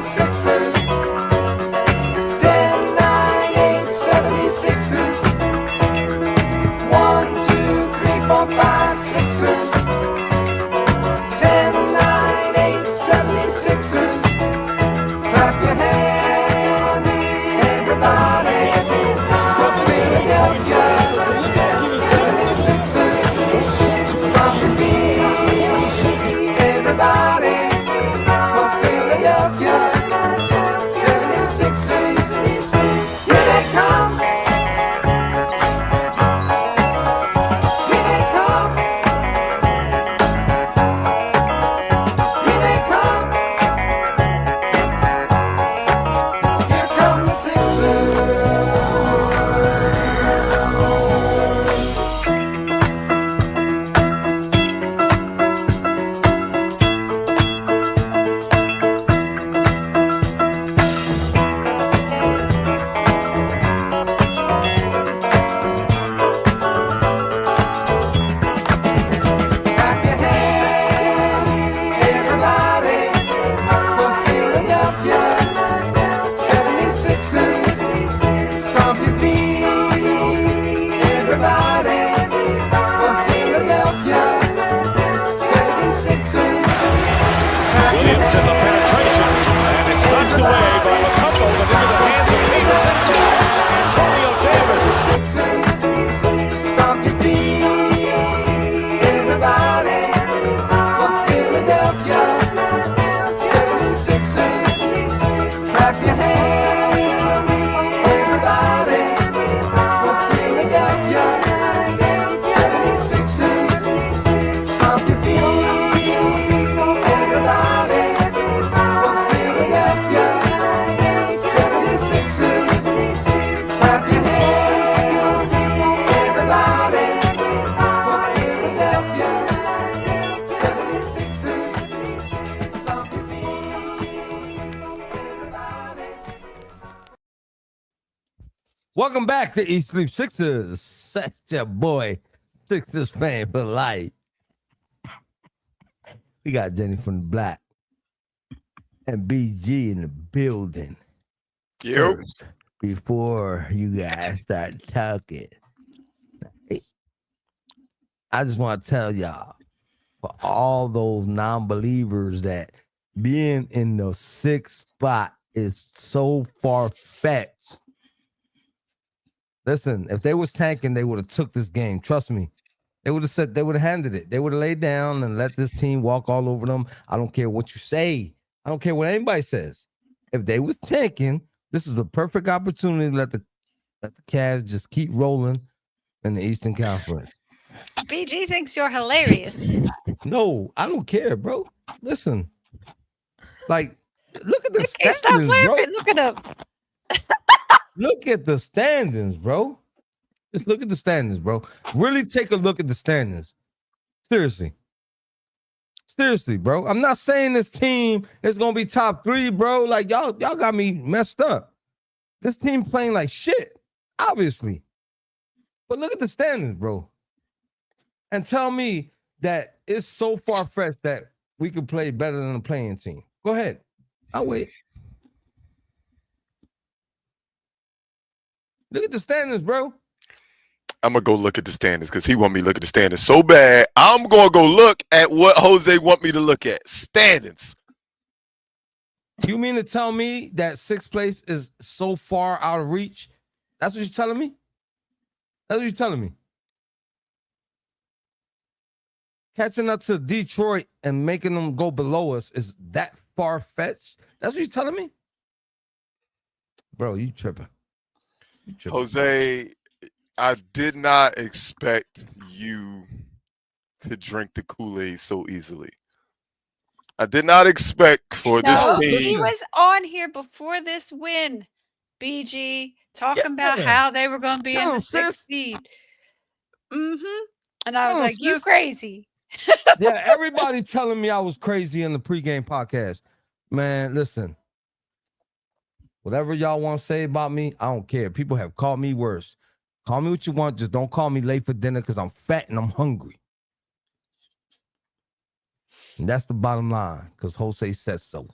Sixers. 10, 9, 8, 76ers. 1, 2, 3, 4, 5, Sixers. 10, 9, 8, 76ers. Clap your hands, everybody. For Philadelphia. 76ers. Stomp your feet, everybody. For Philadelphia. 76ers. Here they come. Here they come. Here they come. Here come the Sixers. Clap your hands, everybody, for Philadelphia. 76ers. Stomp your feet, everybody, for Philadelphia. 76ers. Clap your Williams in the penetration, and it's knocked away by Latumbo, but into the hands of Peterson. Antonio Davis. 76ers. Stomp your feet, everybody, for Philadelphia. 76ers. Clap your hands, everybody, for Philadelphia. 76ers. Stomp your feet, everybody, for Philadelphia. 76ers. Clap your hands, everybody, for Philadelphia. 76ers. Stomp your feet, everybody. Welcome back to East Sleep Sixers. That's your boy, Sixers fan for life. We got Jenny from the Black and BG in the building. Yep. First, before you guys start talking, I just want to tell y'all, for all those non-believers, that being in the sixth spot is so far-fetched. Listen, if they was tanking, they would have took this game. Trust me. They would have said, they would have handed it. They would have laid down and let this team walk all over them. I don't care what you say. I don't care what anybody says. If they was tanking, this is a perfect opportunity to let the Cavs just keep rolling in the Eastern Conference. BG thinks you're hilarious. No, I don't care, bro. Listen, like, look at the Okay, stop standings, bro. laughing. Look at him. Look at the standings, bro. Just look at the standings, bro. Really take a look at the standings. Seriously. Seriously, bro. I'm not saying this team is gonna be top 3, bro. Like, y'all got me messed up. This team playing like shit, obviously. But look at the standings, bro. And tell me that it's so far-fetched that we could play better than a playing team. Go ahead. I'll wait. Look at the standings, bro. I'm gonna go look at the standings because he want me to look at the standings so bad. I'm gonna go look at what Jose want me to look at. Standings. You mean to tell me that sixth place is so far out of reach? That's what you're telling me? That's what you're telling me. Catching up to Detroit and making them go below us is that far-fetched? That's what you're telling me? Bro, you tripping. You tripping. Jose, I did not expect you to drink the Kool-Aid so easily. I did not expect for this No, team. he was on here before this win, BG, talking about Yeah. how they were going to be Tell in the him, sixth sis. seed. Mm-hmm. And I was Tell him, like, you sis. crazy. Yeah, everybody telling me I was crazy in the pregame podcast. Man, listen. Whatever y'all want to say about me, I don't care. People have called me worse. Call me what you want. Just don't call me late for dinner because I'm fat and I'm hungry. And that's the bottom line because Jose says so.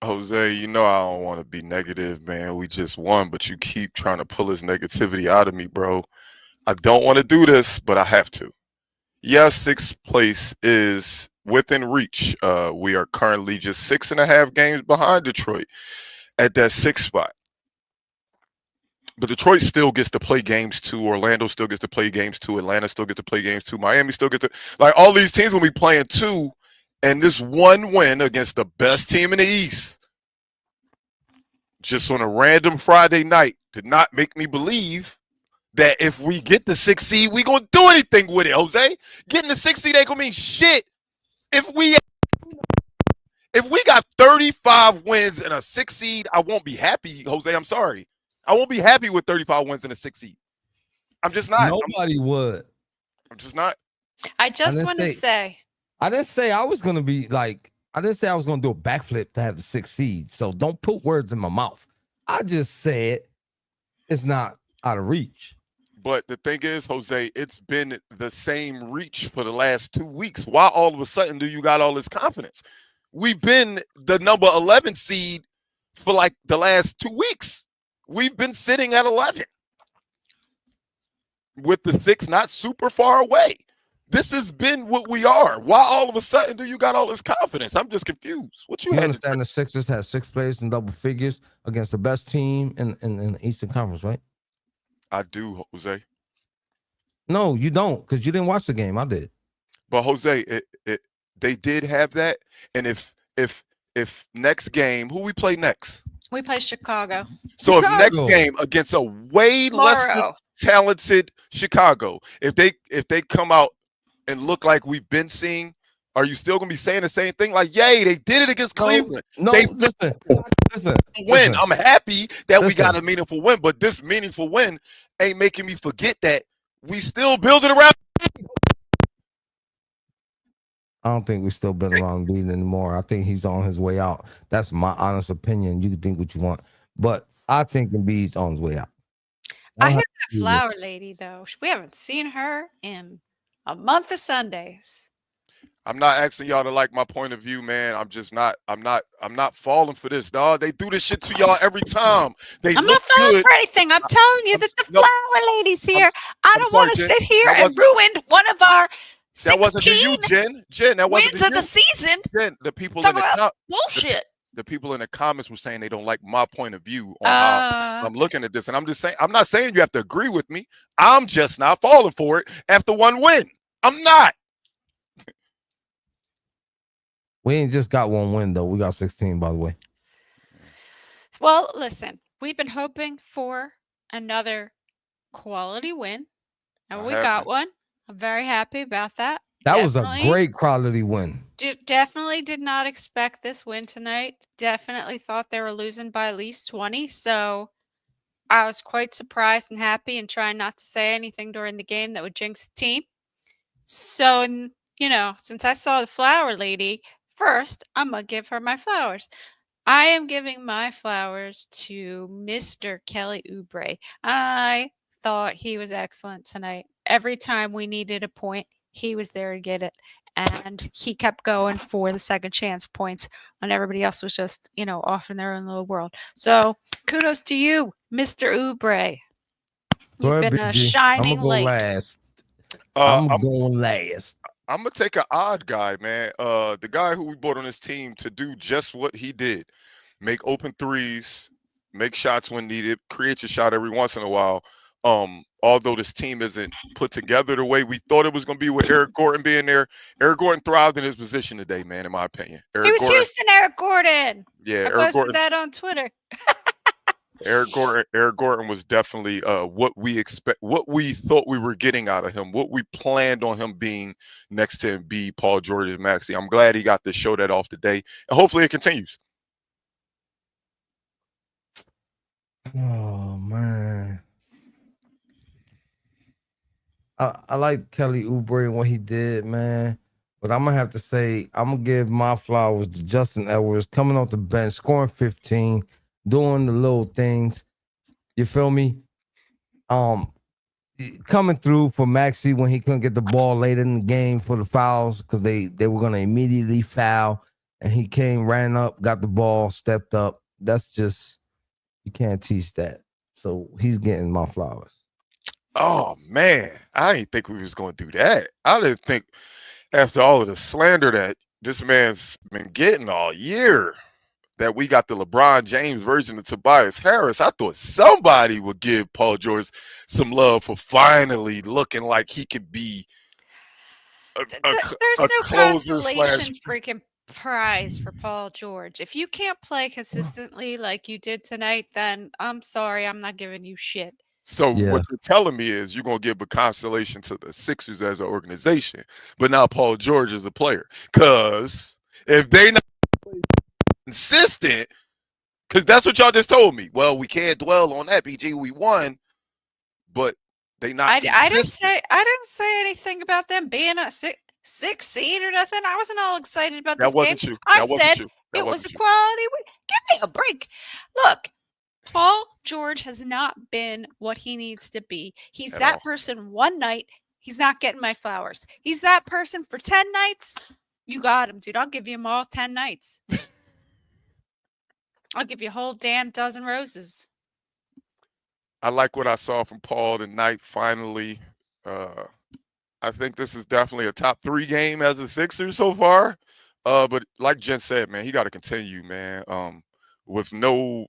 Jose, you know I don't want to be negative, man. We just won, but you keep trying to pull this negativity out of me, bro. I don't want to do this, but I have to. Yes, sixth place is within reach. We are currently just 6.5 games behind Detroit at that sixth spot. But Detroit still gets to play games too. Orlando still gets to play games too. Atlanta still gets to play games too. Miami still gets to, like, all these teams will be playing too. And this one win against the best team in the East, just on a random Friday night, did not make me believe that if we get the 6th seed, we gonna do anything with it, Jose. Getting the 6th seed ain't gonna mean shit. If we got 35 wins and a 6th seed, I won't be happy, Jose. I'm sorry. I won't be happy with 35 wins and a 6th seed. I'm just not. Nobody would. I'm just not. I just didn't want to say- say, I didn't say I was gonna be like. I didn't say I was gonna do a backflip to have the 6th seed. So don't put words in my mouth. I just said it's not out of reach. But the thing is, Jose, it's been the same reach for the last 2 weeks. Why all of a sudden do you got all this confidence? We've been the number 11 seed for like the last 2 weeks. We've been sitting at 11 with the 6 not super far away. This has been what we are. Why all of a sudden do you got all this confidence? I'm just confused. What you You had to understand the Sixers had 6th place in double figures against the best team in the Eastern Conference, right? I do, Jose. No, you don't, because you didn't watch the game. I did. But Jose, they did have that. And if next game, who we play next? we play Chicago So if next Chicago. game against a way less tomorrow. talented Chicago, if they come out and look like we've been seeing, are you still gonna be saying the same thing? Like, yay, they did it against Cleveland. No, They listen. win. Listen. I'm happy that we Listen. got a meaningful win, but this meaningful win ain't making me forget that we still building around. I don't think we're still been around Embiid anymore. I think he's on his way out. That's my honest opinion. You can think what you want, but I think Embiid's on his way out. I don't hear have that to do flower lady though. We haven't seen her in a month of Sundays. I'm not asking y'all to like my point of view, man. I'm not falling for this, dog. They do this shit to y'all every time. They I'm look not falling good. for anything. I'm telling you I'm that the no, flower lady's here. I I'm don't sorry, want to Jen. sit here That and wasn't- ruin one of our That wasn't to 16 you, Jen. Jen, that wasn't wins to of you. the season. Jen, the people Talk in the about bullshit. the people in the comments were saying they don't like my point of view on how I'm looking at this. And I'm just saying, I'm not saying you have to agree with me. I'm just not falling for it after one win. I'm not. We ain't just got one win though. We got 16, by the way. Well, listen, we've been hoping for another quality win, and I we have got been. one. I'm very happy about that. That was a Definitely. great quality win. Definitely did not expect this win tonight. Definitely thought they were losing by at least 20. So I was quite surprised and happy and trying not to say anything during the game that would jinx the team. So, since I saw the flower lady first, I'm going to give her my flowers. I am giving my flowers to Mr. Kelly Oubre. I thought he was excellent tonight. Every time we needed a point, he was there to get it. And he kept going for the second chance points when everybody else was just, off in their own little world. So kudos to you, Mr. Oubre. Go You've ahead, been a BG. shining I'm gonna go light. last. I'm going last. I'm gonna take an odd guy, man. The guy who we brought on this team to do just what he did: make open threes, make shots when needed, create your shot every once in a while. Although this team isn't put together the way we thought it was gonna be with Eric Gordon being there, Eric Gordon thrived in his position today, man. In my opinion, He Eric was Gordon, Houston Eric Gordon. yeah, I Eric posted Gordon. that on Twitter. Eric Gordon was definitely what we thought we were getting out of him, what we planned on him being next to Embiid, Paul George, and Maxey. I'm glad he got to show that off today, and hopefully it continues. Oh man. I like Kelly Oubre and what he did, man. But I'm gonna have to say, I'm gonna give my flowers to Justin Edwards coming off the bench, scoring 15, doing the little things. You feel me? Coming through for Maxey when he couldn't get the ball later in the game for the fouls because they were gonna immediately foul. and he came, ran up, got the ball, stepped up. That's just you can't teach that. So he's getting my flowers. Oh man, I didn't think we was gonna do that. I didn't think after all of the slander that this man's been getting all year that we got the LeBron James version of Tobias Harris. I thought somebody would give Paul George some love for finally looking like he could be There's a no closer consolation freaking prize for Paul George. If you can't play consistently like you did tonight, then I'm sorry, I'm not giving you shit. So Yeah. what you're telling me is you're gonna give a consolation to the Sixers as an organization, but not Paul George as a player. Cause if they not consistent, because that's what y'all just told me. Well, we can't dwell on that, BG. We won, but they not I didn't consistent. say anything about them being a six seed or nothing. I wasn't all excited about That this game. wasn't you. I That wasn't said you. That it was wasn't a you. quality win. Give me a break. Look, Paul George has not been what he needs to be. He's At that all. person one night. He's not getting my flowers. He's that person for 10 nights. You got him, dude. I'll give you them all 10 nights. I'll give you a whole damn dozen roses. I like what I saw from Paul tonight. Finally, I think this is definitely a top 3 game as a Sixers so far. But like Jen said, man, he got to continue, man. With no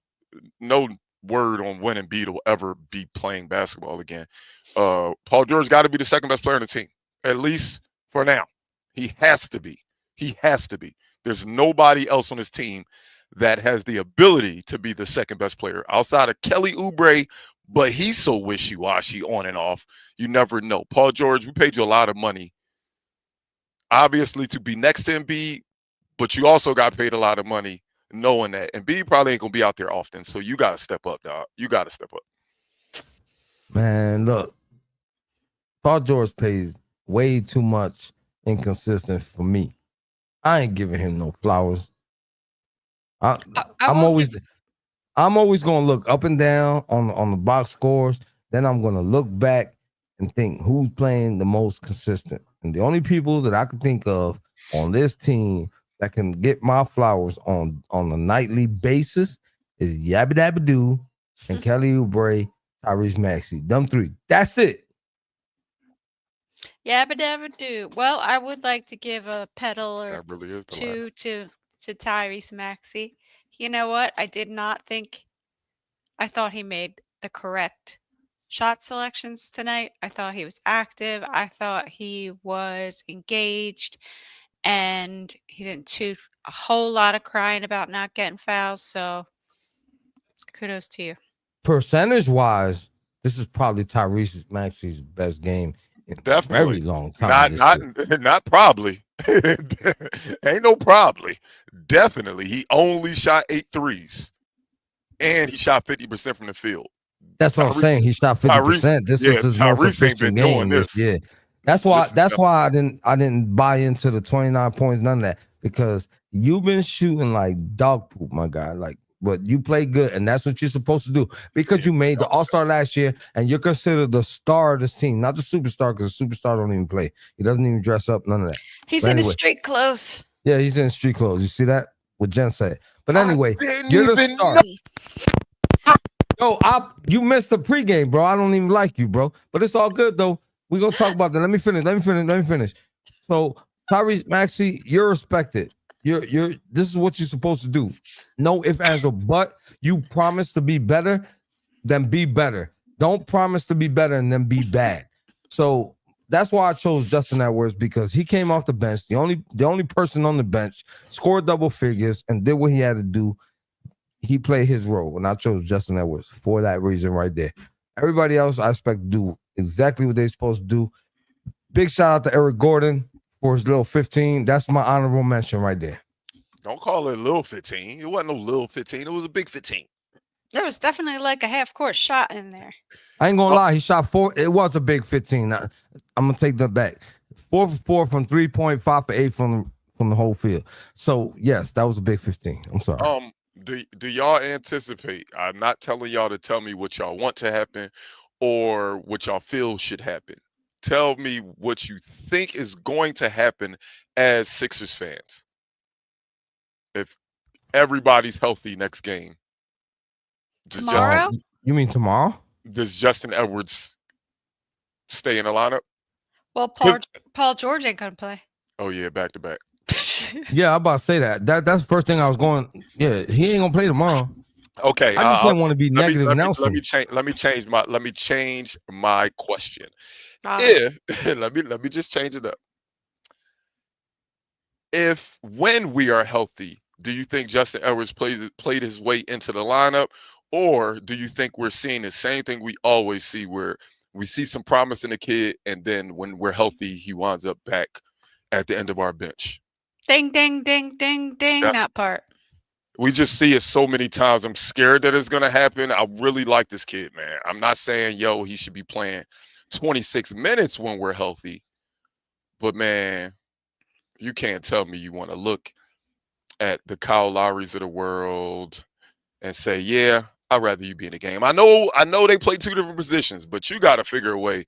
word on when Embiid will ever be playing basketball again. Paul George got to be the second best player on the team, at least for now. He has to be. He has to be. There's nobody else on his team that has the ability to be the second best player outside of Kelly Oubre, but he's so wishy-washy on and off. You never know. Paul George, we paid you a lot of money, obviously, to be next to Embiid, but you also got paid a lot of money knowing that Embiid probably ain't going to be out there often. So you got to step up, dog. You got to step up. Man, look, Paul George pays way too much inconsistent for me. I ain't giving him no flowers. I'm won't always gonna look up and down on the box scores. Then I'm gonna look back and think who's playing the most consistent. And the only people that I can think of on this team that can get my flowers on a nightly basis is Yabba Dabba Doo and Kelly Oubre, Tyrese Maxey. Them 3. That's it. Yabba dabba do. Well, I would like to give a pedal or That really is the line. to Tyrese Maxey. You know what? I thought he made the correct shot selections tonight. I thought he was active. I thought he was engaged, and he didn't toot a whole lot of crying about not getting fouls. So kudos to you. Percentage wise, this is probably Tyrese Maxey's best game in a Definitely. very long time. Not probably. Ain't no probably. Definitely. He only shot 8 threes. And he shot 50% from the field. That's what I'm saying. He shot 50%. This is his most Tyrese ain't efficient been doing game this this. year. That's why I didn't buy into the 29 points, none of that. Because you've been shooting like dog poop, my guy. Like, but you play good, and that's what you're supposed to do. Because you made the All-Star last year, and you're considered the star of this team, not the superstar, because the superstar don't even play. He doesn't even dress up, none of that. He's But in his anyway. street clothes. Yeah, he's in street clothes. You see that? What Jen said. But anyway, didn't you're the even star. Yo, you missed the pregame, bro. I don't even like you, bro. But it's all good though. We're gonna talk about that. Let me finish. So Tyrese Maxey, you're respected. You're this is what you're supposed to do. No ifs, ands, or but. You promise to be better, then be better. Don't promise to be better and then be bad. So that's why I chose Justin Edwards, because he came off the bench, the only person on the bench, scored double figures and did what he had to do. He played his role, and I chose Justin Edwards for that reason right there. Everybody else I expect to do exactly what they're supposed to do. Big shout out to Eric Gordon for his little 15. That's my honorable mention right there. Don't call it a little 15. It wasn't no little 15. It was a big 15. There was definitely like a half-court shot in there. I ain't gonna lie, he shot 4. It was a big 15. I'm gonna take that back. 4 for 4 from 3.5 for 8 from the whole field. So yes, that was a big 15. I'm sorry. Do y'all anticipate? I'm not telling y'all to tell me what y'all want to happen or what y'all feel should happen. Tell me what you think is going to happen as Sixers fans. if everybody's healthy next game, does Tomorrow? You mean tomorrow? Justin Edwards stay in the lineup? Well, Paul George ain't gonna play. Oh yeah, back to back. Yeah, I'm about to say that. That's the first thing I was going. Yeah, he ain't gonna play tomorrow. Okay, I just didn't want to be let me- negative let me, announcing. let me change my question. Wow. If let me just change it up. If when we are healthy, do you think Justin Edwards played his way into the lineup, or do you think we're seeing the same thing we always see, where we see some promise in the kid, and then when we're healthy, he winds up back at the end of our bench? Ding, ding, ding, ding, ding. Yeah. That part. We just see it so many times. I'm scared that it's gonna happen. I really like this kid, man. I'm not saying he should be playing 26 minutes when we're healthy, but man, you can't tell me you want to look at the Kyle Lowrys of the world and say, yeah, I'd rather you be in the game. I know they play two different positions, but you got to figure a way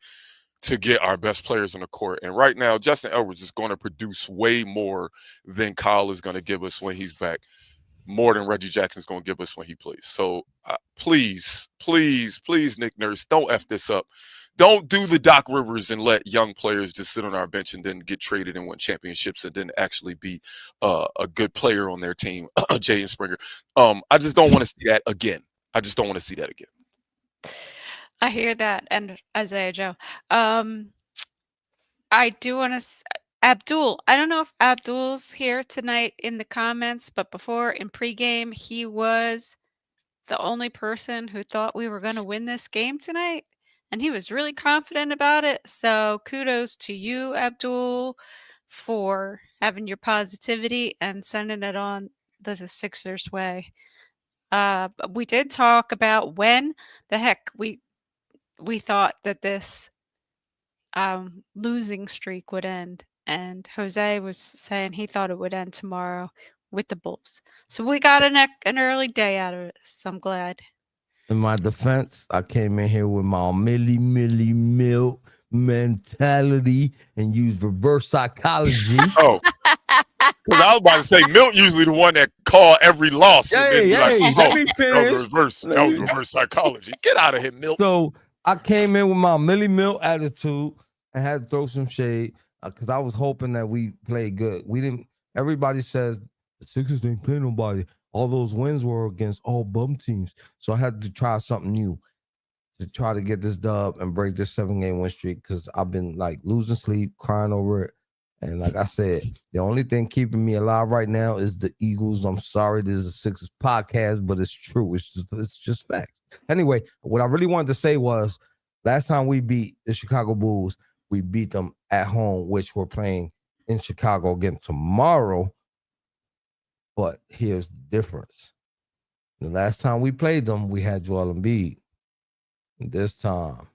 to get our best players on the court. And right now, Justin Edwards is going to produce way more than Kyle is going to give us when he's back, more than Reggie Jackson's going to give us when he plays. So please, please, please, Nick Nurse, don't F this up. Don't do the Doc Rivers and let young players just sit on our bench and then get traded and win championships and then actually be a good player on their team, Jaden Springer. I just don't want to see that again. I just don't want to see that again. I hear that. And Isaiah Joe. I do want to. Abdul. I don't know if Abdul's here tonight in the comments, but before in pregame, he was the only person who thought we were going to win this game tonight. And he was really confident about it. So kudos to you, Abdul, for having your positivity and sending it on the Sixers way. But we did talk about when the heck we thought that this losing streak would end. And Jose was saying he thought it would end tomorrow with the Bulls. So we got an early day out of it. So I'm glad. In my defense, I came in here with my milli mentality and used reverse psychology. Oh, because I was about to say Milt usually the one that call every loss. And then be like, let me that finish. was reverse psychology. Get out of here, Milt. So I came in with my Millie Mill attitude and had to throw some shade because I was hoping that we played good. We didn't. Everybody says the Sixers didn't play nobody. All those wins were against all bum teams. So I had to try something new to try to get this dub and break this 7-game win streak because I've been like losing sleep, crying over it. And like I said, the only thing keeping me alive right now is the Eagles. I'm sorry, this is a Sixers podcast, but it's true. It's just facts. Anyway, what I really wanted to say was last time we beat the Chicago Bulls, we beat them at home, which we're playing in Chicago again tomorrow. But here's the difference. The last time we played them, we had Joel Embiid. This time,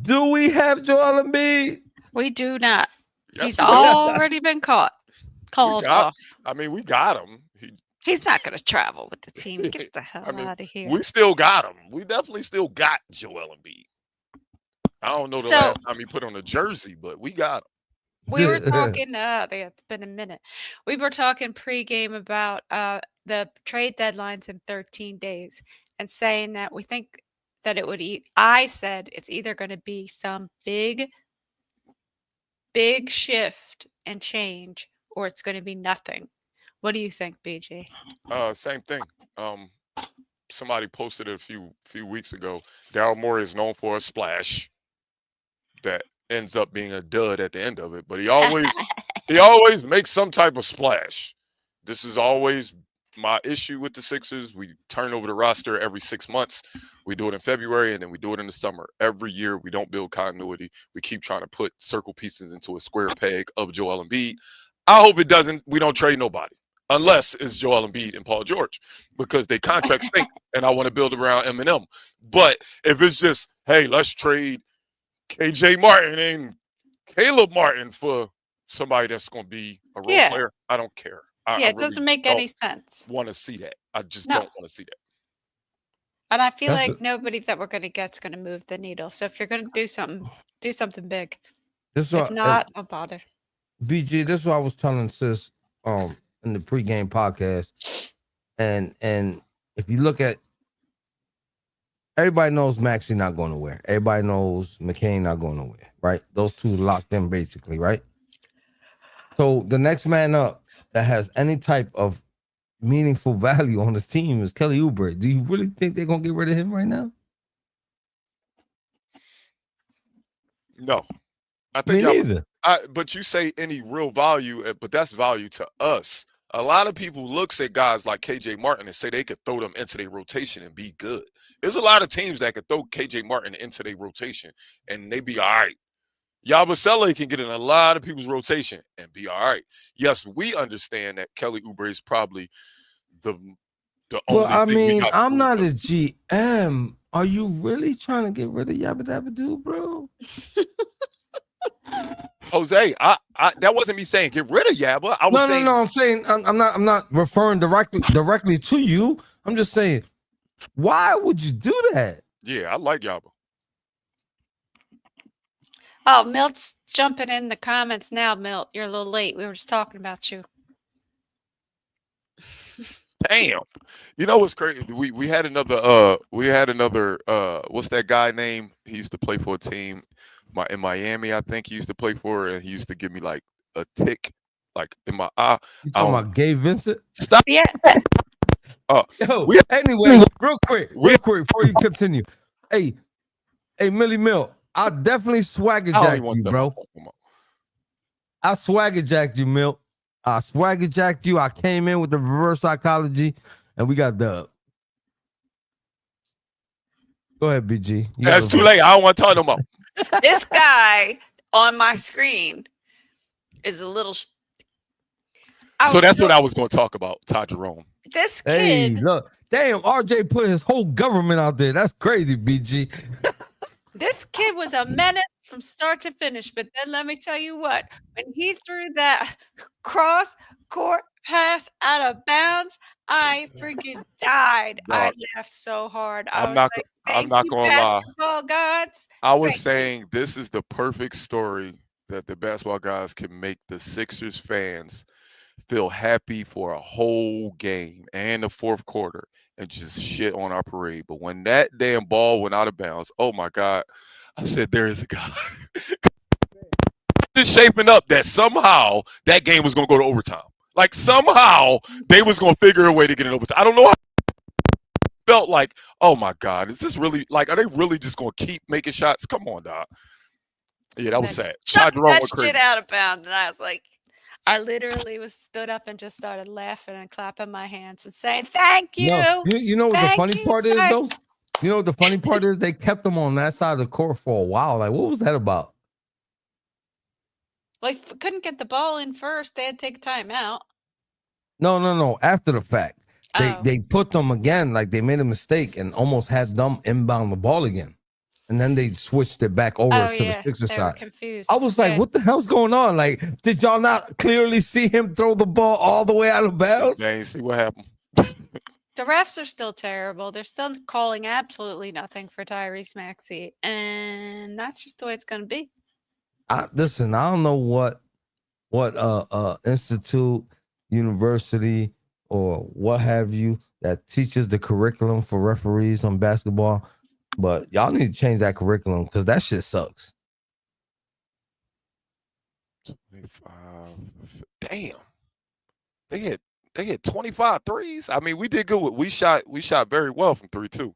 do we have Joel Embiid? We do not. Yes, He's we do. already been called off. I mean, we got him. He's not going to travel with the team. Get the hell out of here. We still got him. We definitely still got Joel Embiid. I don't know the last time he put on a jersey, but we got him. We were talking, it's been a minute. We were talking pregame about the trade deadlines in 13 days and saying that we think that it would I said it's either going to be some big shift and change or it's going to be nothing. What do you think, BG? Same thing. Somebody posted it a few weeks ago. Daryl Morey is known for a splash that ends up being a dud at the end of it, but he always makes some type of splash. This is always my issue with the Sixers. We turn over the roster every 6 months. We do it in February and then we do it in the summer. Every year we don't build continuity. We keep trying to put circle pieces into a square peg of Joel Embiid. I hope it doesn't. We don't trade nobody unless it's Joel Embiid and Paul George because they contracts stink and I want to build around Eminem. But if it's just, hey, let's trade KJ Martin and Caleb Martin for somebody that's going to be a role player, I don't care. It doesn't make any sense. Want to see that? I just don't want to see that. And I feel like nobody that we're going to get is going to move the needle. So if you're going to do something big. If not, I'll bother. BG, this is what I was telling sis in in the pregame podcast, and if you look at, everybody knows Maxey not going nowhere. Everybody knows McCain not going nowhere, right? Those two locked in basically, right? So the next man up that has any type of meaningful value on this team is Kelly Oubre. Do you really think they're gonna get rid of him right now? No, I Me think y'all. neither. But you say any real value, but that's value to us. A lot of people looks at guys like KJ Martin and say they could throw them into their rotation and be good. There's a lot of teams that could throw KJ Martin into their rotation and they be all right. Yabusele can get in a lot of people's rotation and be all right. Yes, we understand that Kelly Oubre is probably the only Well, I thing we mean, got I'm to not prove. a GM. Are you really trying to get rid of Yabba Dabba Doo, bro? Jose, I that wasn't me saying get rid of Yabba. I was saying No. I'm saying I'm not referring directly to you. I'm just saying, why would you do that? yeah, I like Yabba. Oh, Milt's jumping in the comments now, Milt. You're a little late. We were just talking about you. Damn. You know what's crazy? We had another what's that guy name? He used to play for a team in Miami, I think he used to play for, and he used to give me like a tick like in my eye. You talking don't- about Gabe Vincent? Stop. Yeah. Yo, We- anyway, real quick before you continue. Hey, Millie Mill, I definitely swagger I don't jacked even want you, them bro. to talk about. I swagger jacked you, Milt. I swagger jacked you. I came in with the reverse psychology, and we got dubbed. Go ahead, BG. You That's got too the- late. I don't want to talk no more. This guy on my screen is a little. So that's what I was going to talk about, Todd Jerome. This Hey, kid, look. Damn, RJ put his whole government out there. That's crazy, BG. this kid was a menace from start to finish. But then let me tell you what, when he threw that cross court pass out of bounds, I freaking died. I Dog. laughed so hard. I I'm was not like, I'm "Thank not you, going to lie. basketball gods." I was Thank you. saying this is the perfect story that the basketball guys can make the Sixers fans feel happy for a whole game and the fourth quarter and just shit on our parade. But when that damn ball went out of bounds, oh my God, I said, there is a guy. Just shaping up that somehow that game was going to go to overtime. Like somehow they was going to figure a way to get it overtime. I don't know how it felt like, oh my God, is this really, like, are they really just going to keep making shots? Come on, dog. Yeah, that was sad. Chuck Todd Jerome that went crazy. shit out of bounds, and I was like, I literally was stood up and just started laughing and clapping my hands and saying, "Thank you." No, you know what the Thank funny you, part is, though? Tyson. You know what the funny part is? They kept them on that side of the court for a while. Like, what was that about? Well, he couldn't get the ball in first. They had to take time out. No. After the fact, Oh. they put them again. Like they made a mistake and almost had them inbound the ball again, and then they switched it back over Oh to yeah, the Sixers they were side. confused. I was like, Yeah. what the hell's going on? Like, did y'all not clearly see him throw the ball all the way out of bounds? They ain't see what happened. The refs are still terrible. They're still calling absolutely nothing for Tyrese Maxey, and that's just the way it's going to be. Listen, I don't know what institute, university, or what have you that teaches the curriculum for referees on basketball, but y'all need to change that curriculum because that shit sucks. 25. Damn. They hit 25 threes. I mean, we did good. We shot very well from 3 too.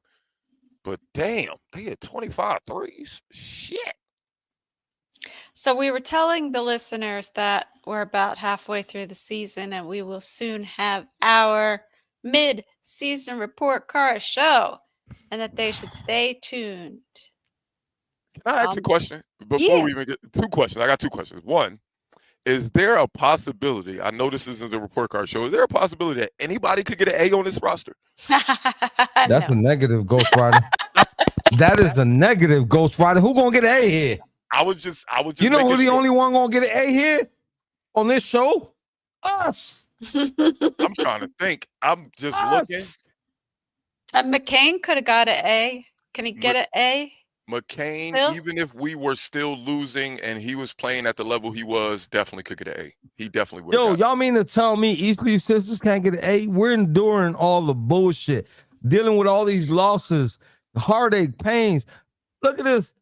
But damn, they hit 25 threes. Shit. So we were telling the listeners that we're about halfway through the season and we will soon have our mid-season report card show and that they should stay tuned. Can I ask a question before yeah. we even get two questions? I got two questions. One, is there a possibility? I know this isn't the report card show. Is there a possibility that anybody could get an A on this roster? That's No. a negative, Ghost Rider. That is a negative, Ghost Rider. Who gonna get an A here? I was just. You know who making the sure. only one gonna get an A here on this show? Us. I'm trying to think. I'm just looking. Us. McCain could have got an A. Can he get an A? McCain, Still? even if we were still losing and he was playing at the level he was, definitely could get an A. He definitely would. Yo, y'all mean to tell me Eastleaf Sisters can't get an A? We're enduring all the bullshit, dealing with all these losses, heartache, pains. Look at this.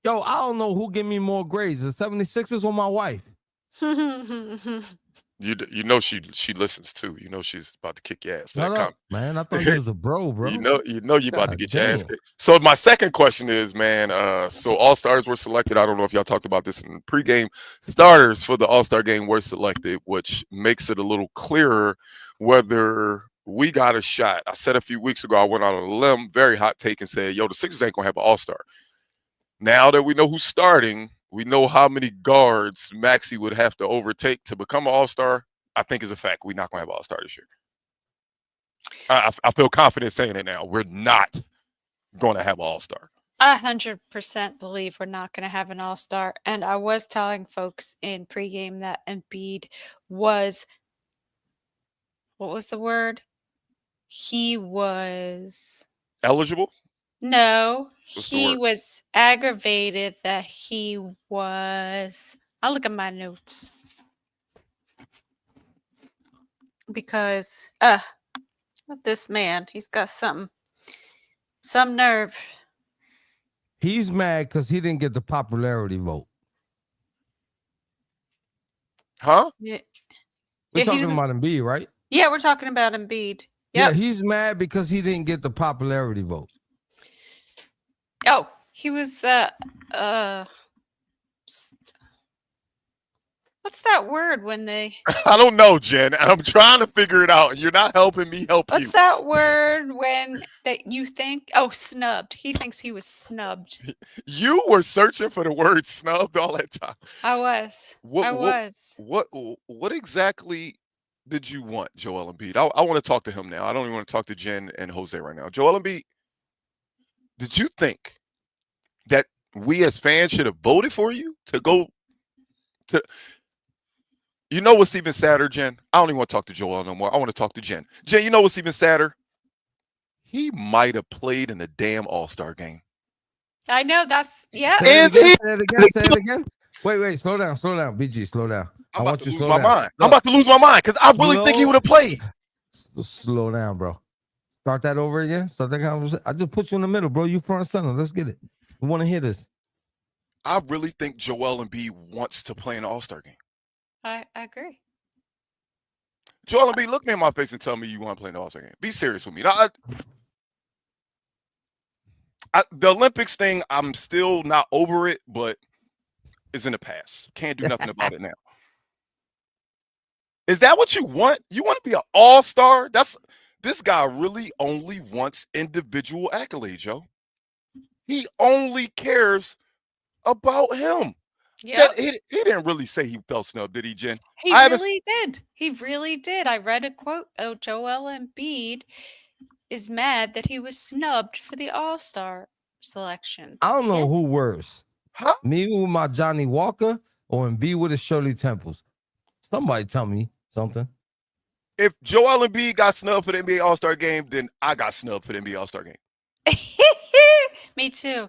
Yo, I don't know who give me more grades, the 76ers or my wife. You know she listens too. You know she's about to kick your ass. For Shut that up, man. I thought you was a bro. You know you about to God get your ass damn. kicked. So my second question is, man, so All-Stars were selected. I don't know if y'all talked about this in pregame. Starters for the All-Star game were selected, which makes it a little clearer whether we got a shot. I said a few weeks ago, I went out on a limb, very hot take, and said, yo, the Sixers ain't gonna have an All-Star. Now that we know who's starting, we know how many guards Maxey would have to overtake to become an All-Star. I think is a fact. We're not gonna have an All-Star this year. I feel confident saying it now. We're not going to have an All-Star. I 100% believe we're not going to have an All-Star. And I was telling folks in pregame that Embiid was, what was the word? He was, Eligible? no, What's the he word? was aggravated that he was, I'll look at my notes. Because, this man, he's got some nerve. He's mad because he didn't get the popularity vote. Huh? Yeah, We're Yeah, he talking was- about Embiid, right? yeah, we're talking about Embiid. Yeah, Yep. he's mad because he didn't get the popularity vote. Oh, he was what's that word when they I don't know, Jen. I'm trying to figure it out, and you're not helping me help you. what's that word when that you think snubbed. He thinks he was snubbed. You were searching for the word snubbed all that time. I was. What exactly did you want, Joel Embiid? I want to talk to him now. I don't even want to talk to Jen and Jose right now. Joel Embiid, did you think that we as fans should have voted for you to go to? You know what's even sadder, Jen? I don't even want to talk to Joel no more. I want to talk to Jen. Jen, you know what's even sadder? He might have played in the damn All-Star game. I know that's yeah. Say And it he- again. Say it again. Wait, slow down, BG, slow down. I'm I about want to you lose slow my down. mind. I'm about to lose my mind because I really think he Slow- would have played. Slow down, bro. Start that over again. Start that conversation. I just put you in the middle, bro. You front and center. Let's get it. We want to hear this. I really think Joel Embiid wants to play in the All-Star game. I agree. Joel Embiid, look me in my face and tell me you want to play in the All-Star game. Be serious with me. Now, the Olympics thing, I'm still not over it, but it's in the past. Can't do nothing about it now. Is that what you want? You want to be an all-star? This guy really only wants individual accolades, yo. He only cares about him. Yeah. He didn't really say he felt snubbed, did he, Jen? He I haven't- really did. He really did. I read a quote. Oh, Joel Embiid is mad that he was snubbed for the All-Star selection. I don't know who worse. Huh? Me with my Johnny Walker or Embiid with his Shirley Temples. Somebody tell me something. If Joel Embiid got snubbed for the NBA All-Star game, then I got snubbed for the NBA All-Star game. Me too.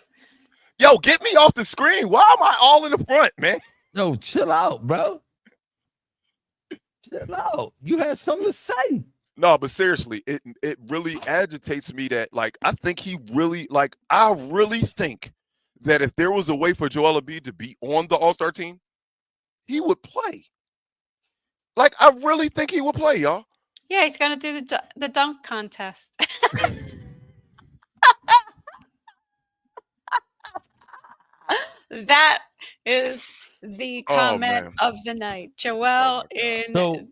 Yo, get me off the screen. Why am I all in the front, man? Yo, chill out, bro. Chill out. You had something to say. No, but seriously, it really agitates me that, like, I think he really, like, I really think that if there was a way for Joel Embiid to be on the All-Star team, he would play. Like, I really think he would play, y'all. Yeah, he's gonna do the dunk contest. That is the comment man. of the night. Joel God. in So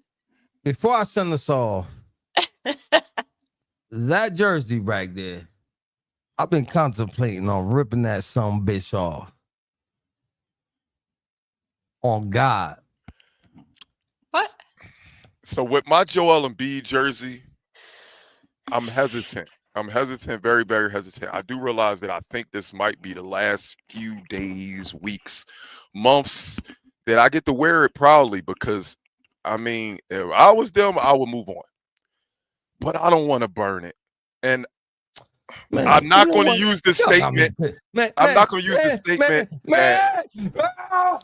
before I send us off, that jersey back there, I've been contemplating on ripping that some bitch off. On God. what? So with my Joel Embiid jersey, I'm hesitant. I'm hesitant, very, very hesitant. I do realize that I think this might be the last few days, weeks, months that I get to wear it proudly because, I mean, if I was them, I would move on. But I don't want to burn it. And Man, I'm not you know going to what? use this Y'all got me statement. pissed. Man, I'm man, not going to use this man, statement. Man, ah!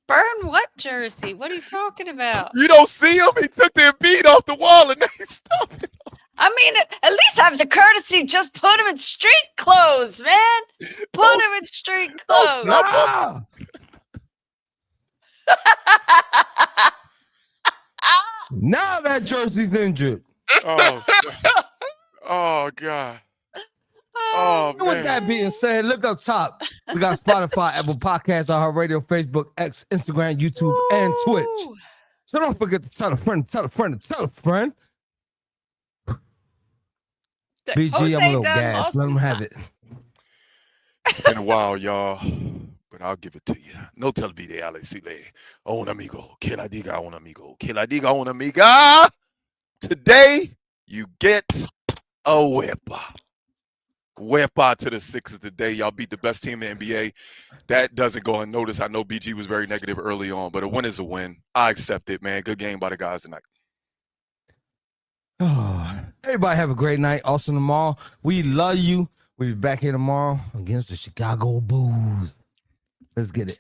Burn what jersey? What are you talking about? You don't see him? He took their beat off the wall and they stopped it. I mean, at least have the courtesy. Just put him in street clothes, man. Put Don't- him in street don't clothes. snap Ah! Now that jersey's injured. Oh, oh God. Oh, And with man. that being said, look up top. We got Spotify, Apple Podcasts, iHeartRadio, Facebook, X, Instagram, YouTube, and Twitch. Ooh. So don't forget to tell a friend, tell a friend, tell a friend. BG, Jose I'm a little done gas. lost Let them his have mind. it. It's been a while, y'all, but I'll give it to you. No te olvide, Alexile. A un amigo. Que la diga a un amigo. Que la diga a una amiga. Today, you get a whipper. Whipper to the Sixers today. Y'all beat the best team in the NBA. That doesn't go unnoticed. I know BG was very negative early on, but a win is a win. I accept it, man. Good game by the guys tonight. Oh, everybody have a great night. Also tomorrow, we love you. We'll be back here tomorrow against the Chicago Bulls. Let's get it.